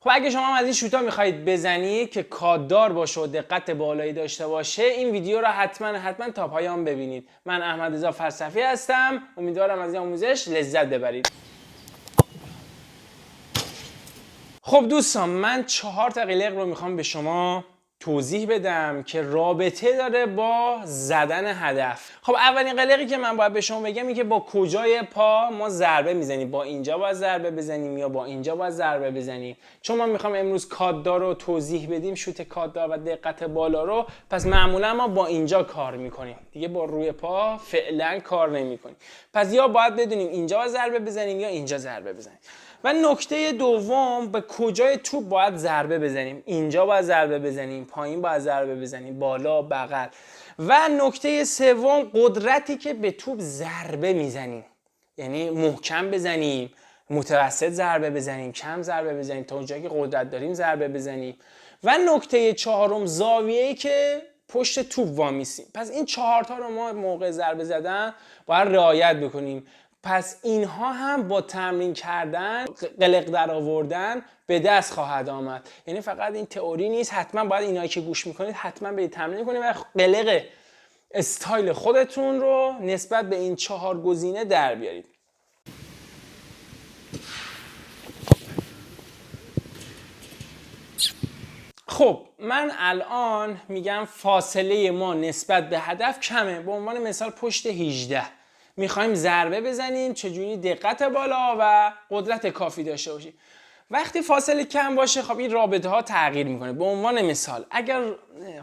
خب اگه شما هم از این شوت‌ها میخواهید بزنید که کاددار باشه و دقت بالایی داشته باشه، این ویدیو رو حتما تا پایان ببینید. من احمد رضا فلسفی هستم، امیدوارم از این آموزش لذت ببرید. خب دوستان، من 4 تا قلق رو میخوام به شما توضیح بدم که رابطه داره با زدن هدف. خب اولین قلقی که من باید به شما بگم اینه که با کجای پا ما ضربه میزنیم. با اینجا باید ضربه بزنیم یا با اینجا باید ضربه بزنیم. چون ما میخوام امروز کاددار رو توضیح بدیم، شوت کاددار و دقت بالا رو، پس معمولا ما با اینجا کار میکنیم، دیگه با روی پا فعلا کار نمیکنیم. پس یا باید بدونیم اینجا باید ضربه بزنیم یا اینجا ضربه بزنیم. و نکته دوم، به کجای توپ باید ضربه بزنیم. اینجا باید ضربه بزنیم، پایین باید ضربه بزنیم، بالا، بغل. و نکته سوم، قدرتی که به توپ ضربه میزنیم، یعنی محکم بزنیم، متوسط ضربه بزنیم، کم ضربه بزنیم، تا اونجایی که قدرت داریم ضربه بزنیم. و نکته چهارم، زاویه‌ای که پشت توپ وامیستیم. پس این 4 تا رو ما موقع ضربه زدن باید رعایت بکنیم. پس اینها هم با تمرین کردن، قلق در آوردن به دست خواهد آمد. یعنی فقط این تئوری نیست، حتما باید اینایی که گوش میکنید حتما برید تمرین کنید و قلق استایل خودتون رو نسبت به این 4 گزینه در بیارید. خب من الان میگم فاصله ما نسبت به هدف کمه. به عنوان مثال پشت 18 میخوایم ضربه بزنیم، چجوری دقت بالا و قدرت کافی داشته باشیم. وقتی فاصله کم باشه، خب این رابطه ها تغییر میکنه. به عنوان مثال اگر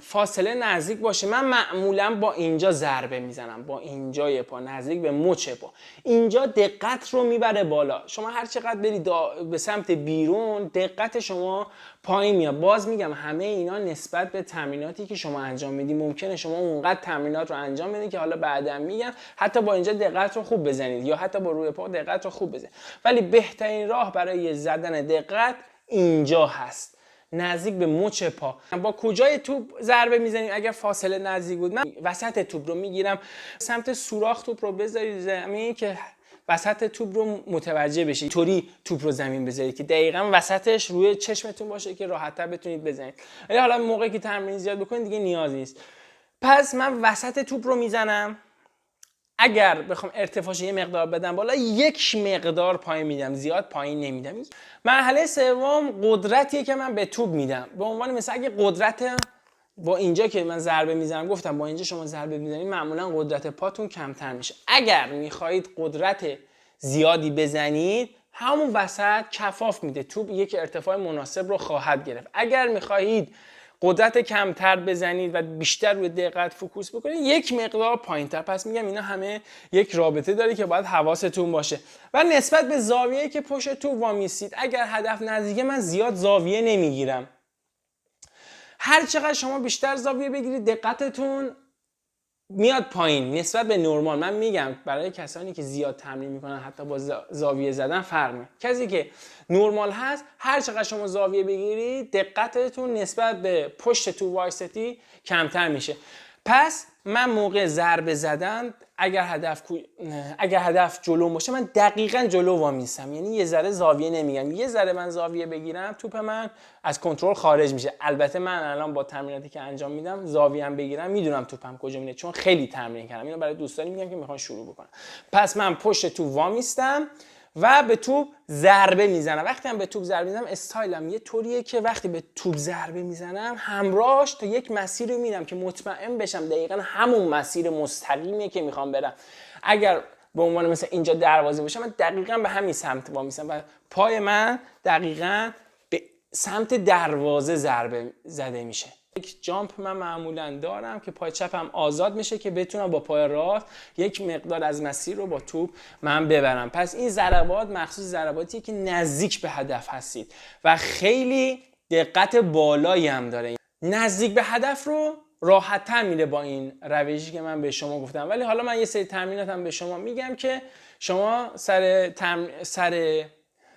فاصله نزدیک باشه، من معمولا با اینجا ضربه میزنم، با اینجای پا نزدیک به مچ پا. اینجا دقت رو میبره بالا. شما هر چقدر برید به سمت بیرون، دقت شما پایین میاد. باز میگم همه اینا نسبت به تمریناتی که شما انجام میدید. ممکنه شما اونقدر تمرینات رو انجام بدید که حالا بعداً میگم حتی با اینجا دقت رو خوب بزنید یا حتی با روی پا دقت رو خوب بزنید. ولی بهترین راه برای زدن دقت اینجا هست، نزدیک به مچ پا. با کجای توپ ضربه میزنیم؟ اگر فاصله نزدیک بود، من وسط توپ رو میگیرم، سمت سوراخ توپ رو بذارید زمین که وسط توپ رو متوجه بشید. طوری توپ رو زمین بذارید که دقیقاً وسطش روی چشمتون باشه که راحت‌تر بتونید بزنید. ولی حالا موقعی که تمرین زیاد بکنید دیگه نیاز نیست. پس من وسط توپ رو میزنم. اگر بخوام ارتفاعش یه مقدار بدم بالا، 1 مقدار پایین میدم، زیاد پایین نمیدم. مرحله سوم قدرتیه که من به توپ میدم. به عنوان مثلا اگه قدرت با اینجا که من ضربه میزنم، گفتم با اینجا شما ضربه میزنید، معمولا قدرت پاتون کمتر میشه. اگر میخواهید قدرت زیادی بزنید، همون وسط کفاف میده، توپ یک ارتفاع مناسب رو خواهد گرفت. اگر میخواهید قدرت کمتر بزنید و بیشتر روی دقت فوکوس بکنید، 1 مقدار پایینتر. پس میگم اینا همه یک رابطه داره که باید حواستون باشه. و نسبت به زاویه‌ای که پشت توپ وامیستید، اگر هدف نزدیکه، من زیاد زاویه نمیگیرم. هر چقدر شما بیشتر زاویه بگیرید، دقتتون میاد پایین نسبت به نرمال. من میگم برای کسانی که زیاد تمرین میکنن، حتی با زاویه زدن فرق میکنه. کسی که نرمال هست، هر چقدر شما زاویه بگیرید، دقتتون نسبت به پشت تو وایستی کمتر میشه. پس من موقع ضربه زدن، اگر هدف جلو باشه، من دقیقاً جلو وامیستم. یعنی یه ذره زاویه نمیگم. یه ذره من زاویه بگیرم، توپ من از کنترل خارج میشه. البته من الان با تمریناتی که انجام میدم، زاویه‌ام بگیرم، میدونم توپم کجا میره، چون خیلی تمرین کردم. اینو برای دوستانی میگم که میخوان شروع بکنن. پس من پشت توپ وامیستم و به توپ ضربه میزنم. وقتی هم به توپ ضربه میزنم، استایلم یه طوریه که وقتی به توپ ضربه میزنم، همراهش تا یک مسیر رو میرم که مطمئن بشم دقیقاً همون مسیر مستقیمیه که میخوام برم. اگر به عنوان مثلا اینجا دروازه باشه، من دقیقاً به همین سمت وامیستم و پای من دقیقاً به سمت دروازه ضربه زده میشه. یک جامپ من معمولا دارم که پای چپم آزاد میشه که بتونم با پای راست یک مقدار از مسیر رو با توپ من ببرم. پس این ضربات مخصوص ضرباتیه که نزدیک به هدف هستید و خیلی دقت بالایی هم داره. نزدیک به هدف رو راحت‌تر میره با این روشی که من به شما گفتم. ولی حالا من یه سری تمرینات هم به شما میگم که شما سر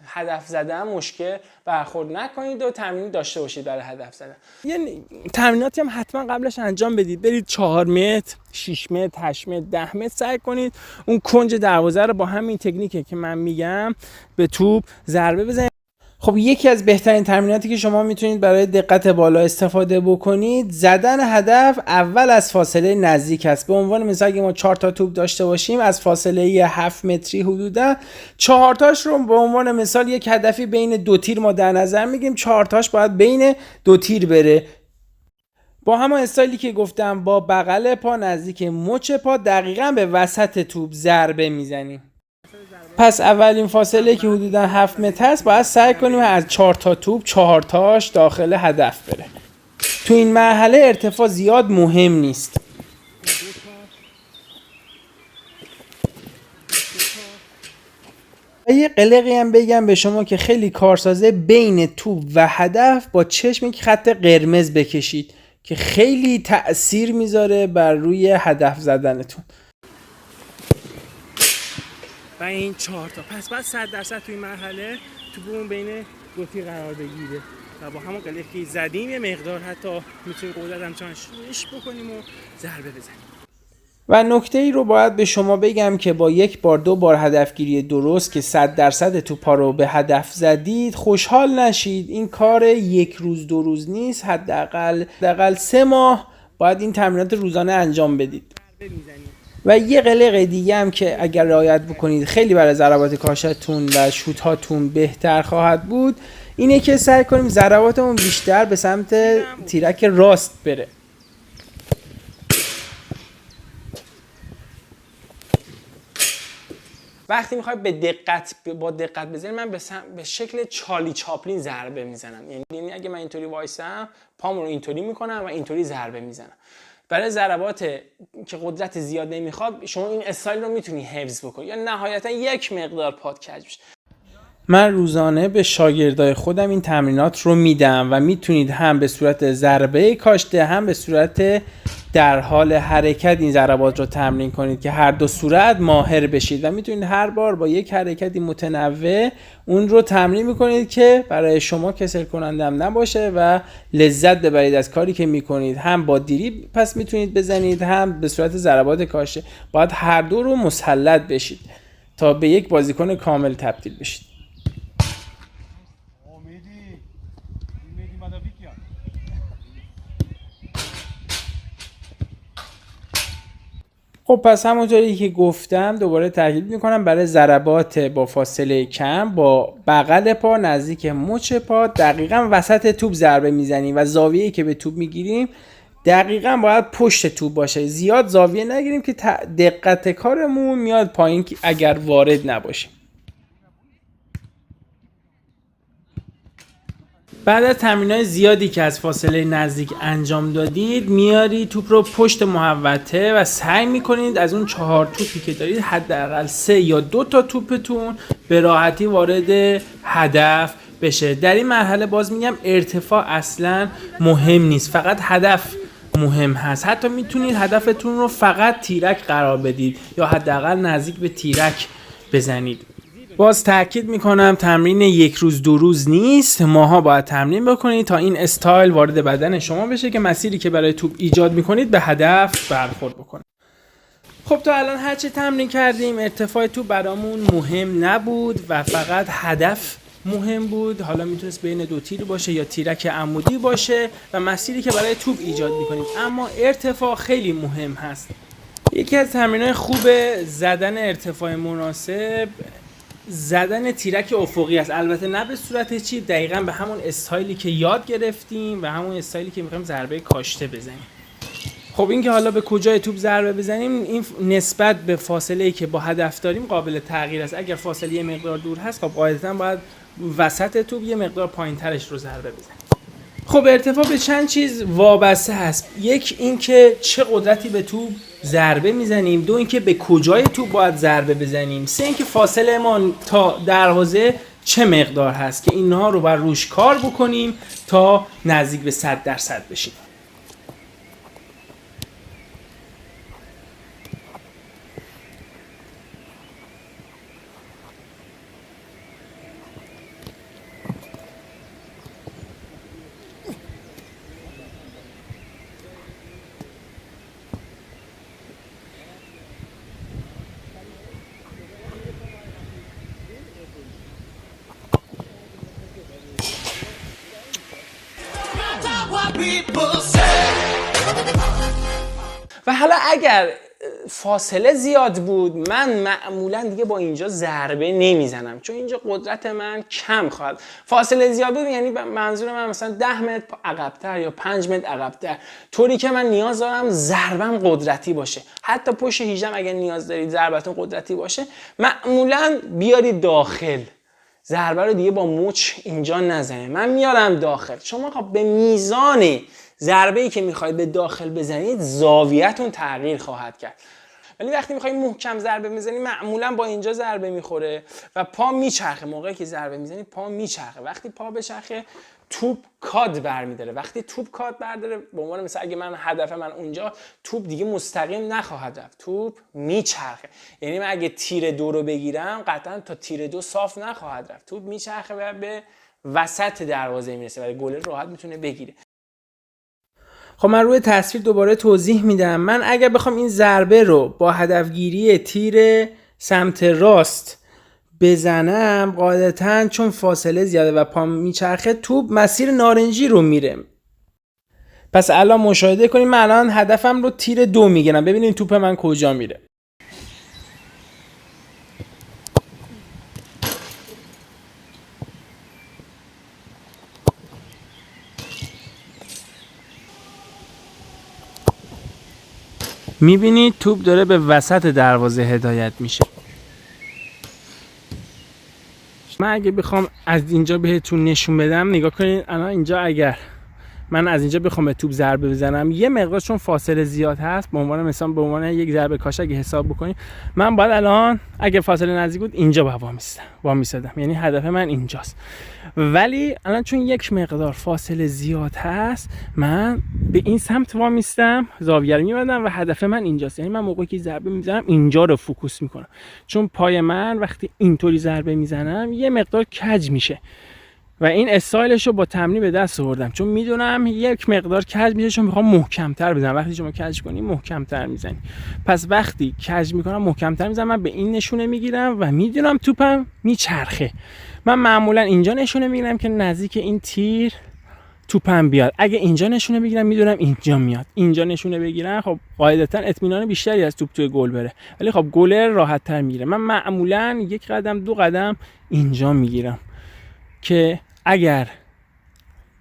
هدف زدن مشکل برخورد نکنید و تمرین داشته باشید برای هدف زدن. یه تمریناتی هم حتما قبلش انجام بدید. برید 4 متر، 6 متر، 8 متر، 10 متر سعی کنید اون کنج دروازه رو با همین تکنیکی که من میگم به توپ ضربه بزنید. خب یکی از بهترین تمریناتی که شما میتونید برای دقت بالا استفاده بکنید، زدن هدف اول از فاصله نزدیک است. به عنوان مثال اگه ما 4 تا توپ داشته باشیم از فاصله 7 متری حدودا 4 تاش رو به عنوان مثال یک هدفی بین 2 تیر ما در نظر میگیریم، 4 تاش باید بین 2 تیر بره. با همون استایلی که گفتم با بغل پا نزدیک مچ پا دقیقاً به وسط توپ ضربه میزنیم. پس اولین فاصله که حدودا 7 متر است باید سعی کنیم از 4 تا توپ 4 تاش داخل هدف بره. تو این مرحله ارتفاع زیاد مهم نیست. یه قلقی هم بگم به شما که خیلی کارسازه، بین توپ و هدف با چشم یک خط قرمز بکشید که خیلی تأثیر میذاره بر روی هدف زدنتون. و این 4 تا پس بعد 100% توی مرحله توپمون بین دو تیر قرار بگیره و با همون قلقی که زدیم یه مقدار حتی میتونیم قدرت همچنان شوش بکنیم و ضربه بزنیم. و نکته ای رو باید به شما بگم که با یک بار 2 بار هدفگیری درست که 100% توپا رو به هدف زدید خوشحال نشید. این کار 1 روز 2 روز نیست، حداقل 3 ماه باید این تمرینات روزانه انجام بدید. و یه قلق دیگه هم که اگر رعایت بکنید خیلی برای ضربات کاشتون و شوت هاتون بهتر خواهد بود، اینه که سعی کنیم ضرباتمون بیشتر به سمت تیرک راست بره. وقتی میخوای با دقت بزنی، من به شکل چارلی چاپلین ضربه میزنم. یعنی اگه من اینطوری وایسم پامو رو اینطوری میکنم و اینطوری ضربه میزنم. برای ضربات که قدرت زیاد نمیخواد شما این استایل رو میتونی حفظ بکنی یا نهایتا یک مقدار پات کج بشه. من روزانه به شاگردای خودم این تمرینات رو میدم و میتونید هم به صورت ضربه کاشته هم به صورت در حال حرکت این ضربات رو تمرین کنید که هر دو صورت ماهر بشید و میتونید هر بار با یک حرکتی متنوع اون رو تمرین میکنید که برای شما کسل کننده هم نباشه و لذت ببرید از کاری که میکنید. هم با دیری پس میتونید بزنید هم به صورت ضربات کاشته. باید هر دو رو مسلط بشید تا به یک بازیکن کامل تبدیل بشید. خب پس همونطوری که گفتم دوباره تاکید میکنم، برای ضربات با فاصله کم با بغل پا نزدیک مچ پا دقیقاً وسط توپ ضربه میزنیم و زاویه‌ای که به توپ میگیریم دقیقاً باید پشت توپ باشه. زیاد زاویه نگیریم که دقت کارمون میاد پایین اگر وارد نباشیم. بعد از تمرینات زیادی که از فاصله نزدیک انجام دادید میارید توپ رو پشت محوطه و سعی میکنید از اون 4 توپی که دارید حداقل 3 یا 2 تا توپتون به راحتی وارد هدف بشه. در این مرحله باز میگم ارتفاع اصلا مهم نیست، فقط هدف مهم هست. حتی میتونید هدفتون رو فقط تیرک قرار بدید یا حداقل نزدیک به تیرک بزنید. باز تاکید میکنم تمرین 1 روز 2 روز نیست، ماها باید تمرین بکنید تا این استایل وارد بدن شما بشه که مسیری که برای توپ ایجاد میکنید به هدف برخورد بکنه. خب تا الان هرچی تمرین کردیم ارتفاع توپ برامون مهم نبود و فقط هدف مهم بود. حالا میتونست بین 2 تیر باشه یا تیرک عمودی باشه و مسیری که برای توپ ایجاد میکنید، اما ارتفاع خیلی مهم هست. یکی از تمرینات خوب زدن ارتفاع مناسب زدن تیرک افقی است. البته نه به صورت چیپ، دقیقاً به همون استایلی که یاد گرفتیم و همون استایلی که می‌خوایم ضربه کاشته بزنیم. خب این که حالا به کجای توپ ضربه بزنیم این نسبت به فاصله‌ای که با هدف داریم قابل تغییر است. اگر فاصله یه مقدار دور هست خب قاعدتاً باید وسط توپ یه مقدار پایین‌ترش رو ضربه بزنیم. خب ارتفاع به چند چیز وابسته هست. یک اینکه چه قدرتی به توپ ضربه میزنیم، 2 اینکه به کجای توپ باید ضربه بزنیم، 3 اینکه فاصله ما تا دروازه چه مقدار هست که اینها رو بر روش کار بکنیم تا نزدیک به 100% بشیم. و حالا اگر فاصله زیاد بود من معمولا دیگه با اینجا ضربه نمیزنم، چون اینجا قدرت من کم خواهد. فاصله زیاد بود یعنی منظور من مثلا 10 متر عقب‌تر یا 5 متر عقب‌تر، طوری که من نیاز دارم ضربم قدرتی باشه. حتی پشت 18 اگر نیاز دارید ضربتون قدرتی باشه، معمولا بیارید داخل، ضربه رو دیگه با مچ اینجا نزنید، من میارم داخل. شما خب به میزان ضربه‌ای که میخواید به داخل بزنید زاویه‌تون تغییر خواهد کرد. ولی وقتی میخواید محکم ضربه بزنید معمولا با اینجا ضربه میخوره و پا میچرخه. موقعی که ضربه میزنید پا میچرخه، وقتی پا بچرخه توپ کاد برمیداره. وقتی توپ کاد برداره، به عنوان مثلا اگه من هدف من اونجا، توپ دیگه مستقیم نخواهد رفت، توپ میچرخه. یعنی من اگه تیر 2 رو بگیرم قطعا تا تیر 2 صاف نخواهد رفت، توپ میچرخه و به وسط دروازه میرسه و گلر راحت میتونه بگیره. خب من روی تصویر دوباره توضیح میدم. من اگر بخوام این ضربه رو با هدفگیری تیر سمت راست بزنم، قاعدتاً چون فاصله زیاده و پام میچرخه توپ مسیر نارنجی رو میره. پس الان مشاهده کنیم من الان هدفم رو تیر 2 میگیرم. ببینید توپ من کجا میره. میبینید توپ داره به وسط دروازه هدایت میشه. من اگه بخوام از اینجا بهتون نشون بدم، نگاه کنید الان اینجا اگر من از اینجا بخوام به توپ ضربه بزنم، یه مقدار چون فاصله زیاد هست، به عنوان مثلا به عنوان یک ضربه کاش اگه حساب بکنید، من باید الان اگه فاصله نزدیک بود اینجا باید وامیستادم، یعنی هدف من اینجاست. ولی الان چون یک مقدار فاصله زیاد هست، من به این سمت وامیستم، زاویه رو میبندم و هدف من اینجاست. یعنی من موقعی که ضربه میزنم اینجا رو فوکوس میکنم، چون پای من وقتی اینطوری ضربه میزنم یه مقدار کج میشه و این استایلش رو با تمرین به دست آوردم، چون میدونم یک مقدار کج میشه، چون میخوام محکم‌تر بزنم. وقتی شما کج کنی محکم‌تر میزنی، پس وقتی کج میکنم محکم‌تر میزنم. من به این نشونه میگیرم و میدونم توپم میچرخه. من معمولا اینجا نشونه میگیرم که نزدیک این تیر توپم بیاد. اگه اینجا نشونه بگیرم میدونم اینجا میاد. اینجا نشونه بگیرم خب قاعدتا اطمینان بیشتری از توپ توی گل بره، ولی خب گلر راحت‌تر میگیره. من معمولا 1 قدم 2 قدم اینجا میگیرم که اگر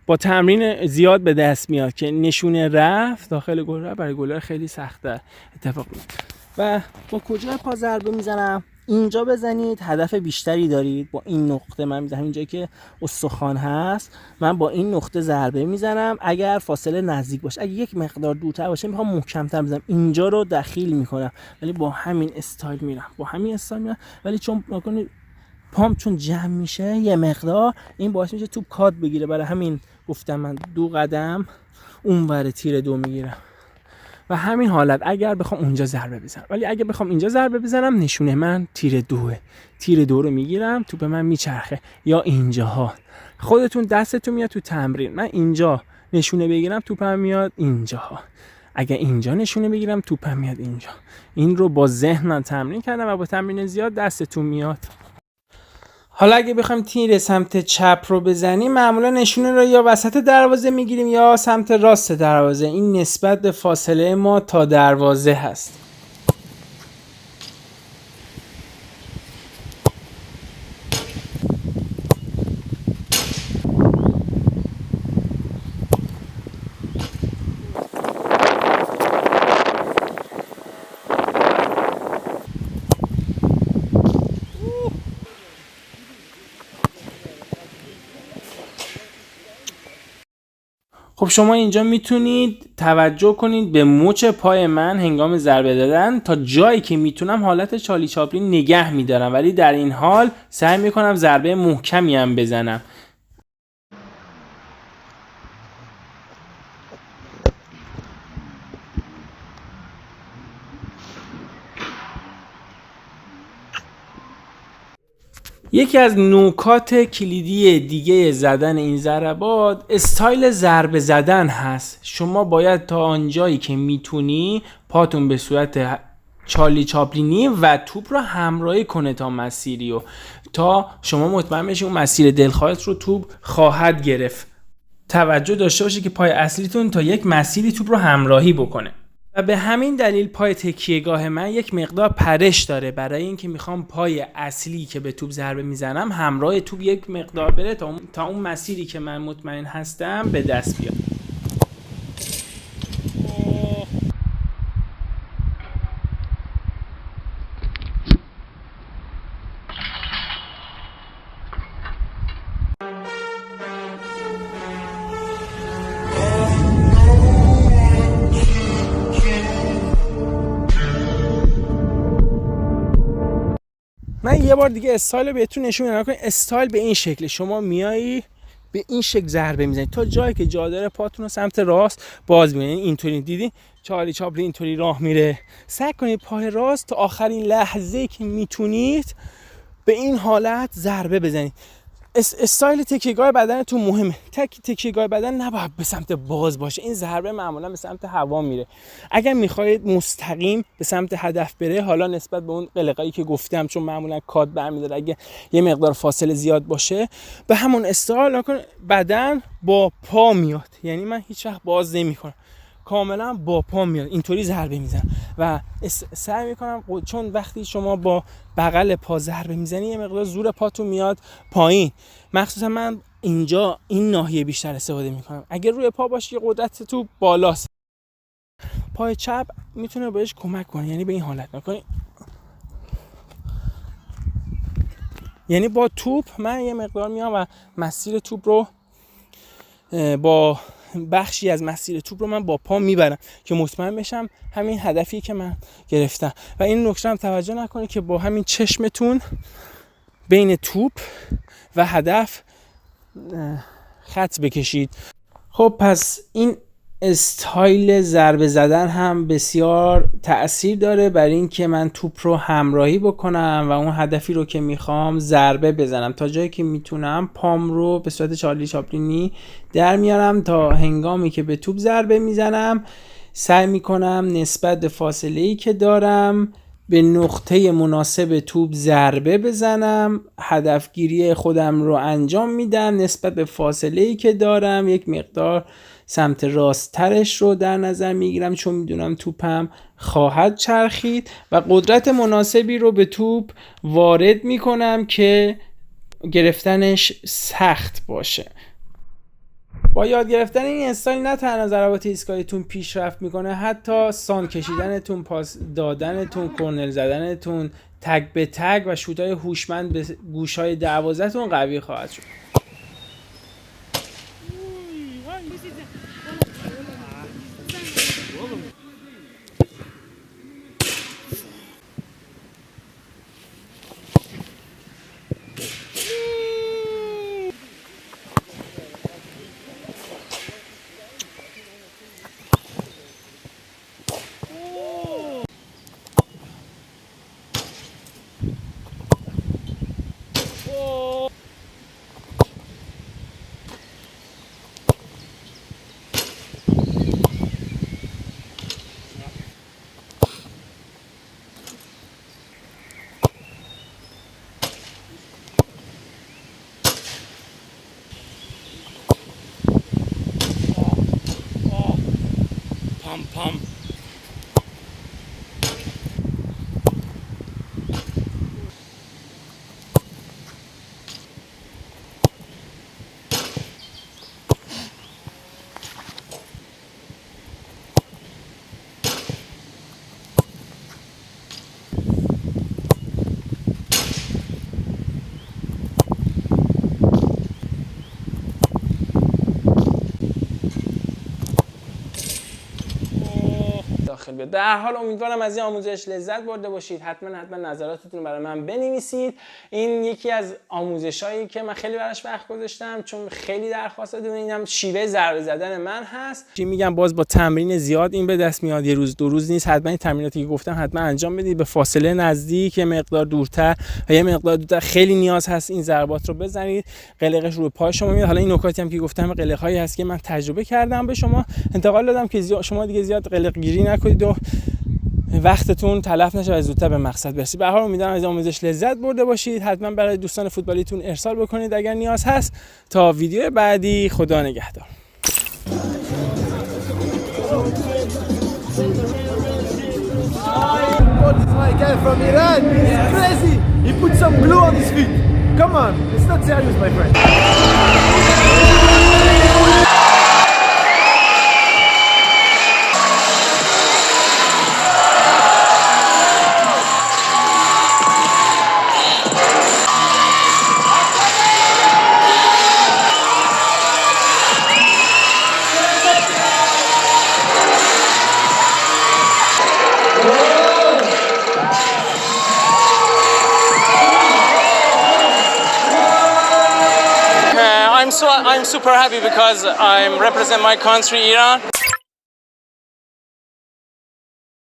با تمرین زیاد به دست میاد که نشونه رفت داخل گل رفت، برای گلر خیلی سخته اتفاق میفته. و با کجا پا ضربه میزنم؟ اینجا بزنید هدف بیشتری دارید. با این نقطه من میزنم، اینجا که استخوان هست من با این نقطه ضربه میزنم. اگر فاصله نزدیک باشه، اگه یک مقدار دورتر باشه میخوام محکم‌تر بزنم، اینجا رو دخیل میکنم، ولی با همین استایل میرم، ولی چون نکنید پام چون جمع میشه یه مقدار، این باعث میشه توپ کات بگیره. برای همین گفتم من 2 قدم اونور تیر 2 میگیرم و همین حالت اگر بخوام اونجا ضربه بزنم. ولی اگر بخوام اینجا ضربه بزنم نشونه من تیر 2، تیر 2 رو میگیرم، توپ من میچرخه. یا اینجاها خودتون دستتون میاد تو تمرین، من اینجا نشونه بگیرم توپم میاد اینجاها، اگر اینجا نشونه بگیرم توپم میاد اینجا. این رو با ذهن من تمرین کردم و با تمرین زیاد دستتون میاد. حالا اگه بخوایم تیر سمت چپ رو بزنیم، معمولا نشونه رو یا وسط دروازه میگیریم یا سمت راست دروازه. این نسبت به فاصله ما تا دروازه هست. خب شما اینجا میتونید توجه کنید به مچ پای من هنگام ضربه دادن. تا جایی که میتونم حالت چارلی چاپلین نگه میدارم، ولی در این حال سعی میکنم ضربه محکمی هم بزنم. یکی از نکات کلیدی دیگه زدن این ضربات استایل ضربه زدن هست. شما باید تا آنجایی که میتونی پاتون به صورت چارلی چاپلینی و توپ رو همراهی کنه تا مسیری، و تا شما مطمئن بشی اون مسیر دلخواهت رو توپ خواهد گرفت. توجه داشته باشید که پای اصلیتون تا یک مسیری توپ رو همراهی بکنه و به همین دلیل پای تکیهگاه من یک مقدار پرش داره برای اینکه میخوام پای اصلی که به توپ ضربه میزنم همراه توپ یک مقدار بره تا اون مسیری که من مطمئن هستم به دست بیاد. من یه بار دیگه استایل بهتون نشون میدم. استایل به این شکل، شما میایی به این شکل ضربه میزنید تا جایی که جا داره پاتون رو سمت راست باز می‌کنید. اینطوری دیدین چارلی چاپلین اینطوری راه میره، سعی کنید پای راست تا آخرین لحظه که میتونید به این حالت ضربه بزنید. استایل تکیهگاه بدنتون مهمه. تکیهگاه بدن نباید به سمت باز باشه. این ضربه معمولا به سمت هوا میره. اگر میخواید مستقیم به سمت هدف بره، حالا نسبت به اون قلقایی که گفتم چون معمولا کات برمیداره اگه یه مقدار فاصله زیاد باشه، به همون استایل بدن با پا میاد. یعنی من هیچ وقت باز نمیکنم، کاملا با پا میاد اینطوری ضربه میزنم و سعی میکنم چون وقتی شما با بغل پا ضربه میزنی یه مقدار زور پاتون میاد پایین. مخصوصا من اینجا این ناحیه بیشتر استفاده میکنم. اگر روی پا باشی قدرت تو بالاست، پای چپ میتونه بهش کمک کنه. یعنی به این حالت میکنی، یعنی با توپ من یه مقدار میام و مسیر توپ رو با بخشی از مسیر توپ رو من با پا میبرم که مطمئن بشم همین هدفی که من گرفتم. و این نکته هم توجه نکنید که با همین چشمتون بین توپ و هدف خط بکشید. خب پس این استایل ضربه زدن هم بسیار تأثیر داره بر این که من توپ رو همراهی بکنم و اون هدفی رو که میخوام ضربه بزنم. تا جایی که میتونم پام رو به صورت چارلی چاپلینی در میارم تا هنگامی که به توپ ضربه میزنم سعی میکنم نسبت به فاصله‌ای که دارم به نقطه مناسب توپ ضربه بزنم. هدفگیری خودم رو انجام میدم نسبت به فاصله‌ای که دارم. یک مقدار سمت راست ترش رو در نظر میگیرم چون میدونم توپم خواهد چرخید و قدرت مناسبی رو به توپ وارد میکنم که گرفتنش سخت باشه. با یاد گرفتن این استایل نه تنها ضربات ایستگاهیتون پیشرفت میکنه، حتی سان کشیدنتون، پاس دادنتون، کورنر زدنتون، تگ به تگ و شوت‌های هوشمند به گوش‌های دروازه‌تون قوی خواهد شد. پام پام. داخل بیاد. در هر حال امیدوارم از این آموزش لذت برده باشید. حتما نظراتتون رو برای من بنویسید. این یکی از آموزشایی که من خیلی براش وقت گذاشتم چون خیلی درخواست دادم. اینم شیوه ضربه زدن من هست. چی میگم، باز با تمرین زیاد این به دست میاد. یه روز دو روز نیست. حتما این تمریناتی که گفتم حتما انجام بدید. به فاصله نزدیک، یه مقدار دورتر و یه مقدار دورتر خیلی نیاز هست این ضربات رو بزنید. قلقش روی پای شما میاد. حالا این نکاتی هم که گفتم قلق‌هایی هست که من تجربه کردم به شما انتقال دادم که شما دیگه زیاد قلق گیری نکنید و وقتتون تلف نشه و زودتر به مقصد برسید. به هر حال امیدوارم از آموزش لذت برده باشید. حتما برای دوستان فوتبالیتون ارسال بکنید اگر نیاز هست. تا ویدیو بعدی، خدا نگهدار. guy from Iran, he's crazy. He put some glue on his feet. Come on, it's not serious, my friend. I'm super happy because I'm represent my country, Iran.